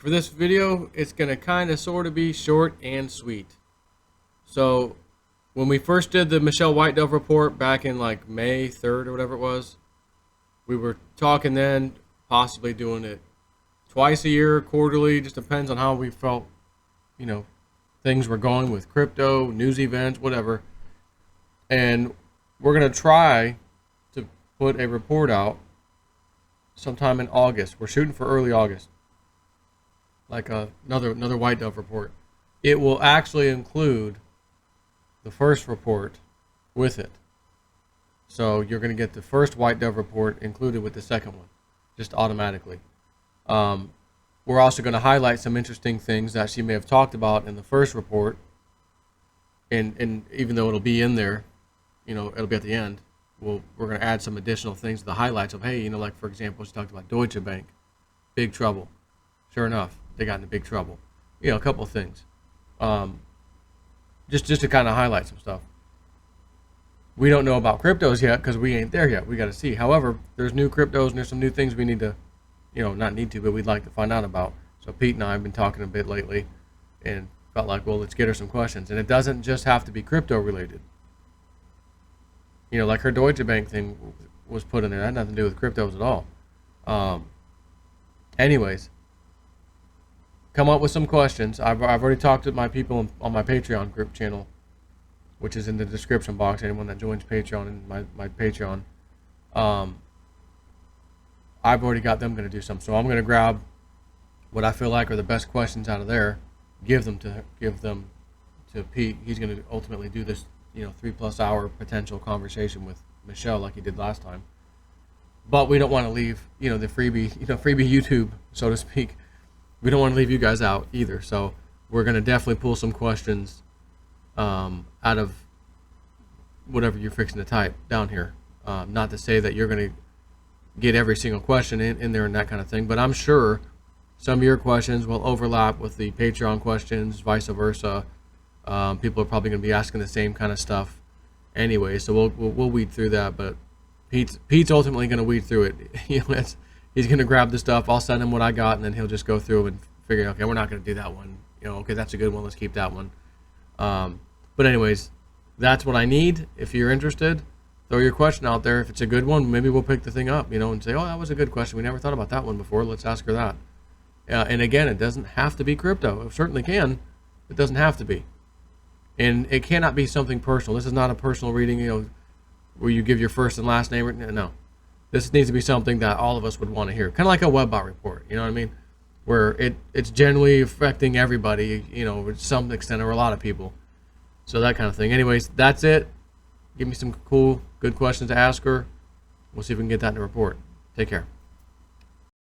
for this video, it's going to kind of sort of be short and sweet. So when we first did the Michelle Whitedove report back in like May 3rd or whatever it was, we were talking then possibly doing it twice a year, quarterly, just depends on how we felt, things were going with crypto, news events, whatever. And we're going to try to put a report out sometime in August. We're shooting for early August. Like another Whitedove report. It will actually include the first report with it. So you're going to get the first Whitedove report included with the second one, just automatically. We're also going to highlight some interesting things that she may have talked about in the first report. And even though it'll be in there, it'll be at the end. We're going to add some additional things to the highlights of, hey, like for example, she talked about Deutsche Bank, big trouble. Sure enough, they got into big trouble. A couple of things. Just to kind of highlight some stuff. We don't know about cryptos yet because we ain't there yet. We got to see. However, there's new cryptos and there's some new things we need to, not need to, but we'd like to find out about. So Pete and I have been talking a bit lately and felt like, well, let's get her some questions. And it doesn't just have to be crypto related. Like her Deutsche Bank thing was put in there. That had nothing to do with cryptos at all. Anyways, come up with some questions. I've already talked to my people on my Patreon group channel, which is in the description box. Anyone that joins Patreon and my Patreon, I've already got them going to do some. So I'm going to grab what I feel like are the best questions out of there, give them to Pete. He's going to ultimately do this, 3+ hour potential conversation with Michelle like he did last time. But we don't want to leave, the freebie YouTube, so to speak. We don't want to leave you guys out either. So we're going to definitely pull some questions out of whatever you're fixing to type down here. Not to say that you're going to get every single question in there and that kind of thing, but I'm sure some of your questions will overlap with the Patreon questions, vice versa. People are probably going to be asking the same kind of stuff anyway, so we'll weed through that. But Pete's ultimately going to weed through it. He's going to grab the stuff. I'll send him what I got, and then he'll just go through and figure, okay, we're not going to do that one. Okay, that's a good one. Let's keep that one. But anyways, that's what I need. If you're interested, throw your question out there. If it's a good one, maybe we'll pick the thing up, and say, oh, that was a good question. We never thought about that one before. Let's ask her that. And again, it doesn't have to be crypto. It certainly can. It doesn't have to be. And it cannot be something personal. This is not a personal reading, where you give your first and last name. No. This needs to be something that all of us would want to hear. Kind of like a WebBot report, you know what I mean? Where it's generally affecting everybody, to some extent, or a lot of people. So that kind of thing. Anyways, that's it. Give me some cool, good questions to ask her. We'll see if we can get that in the report. Take care.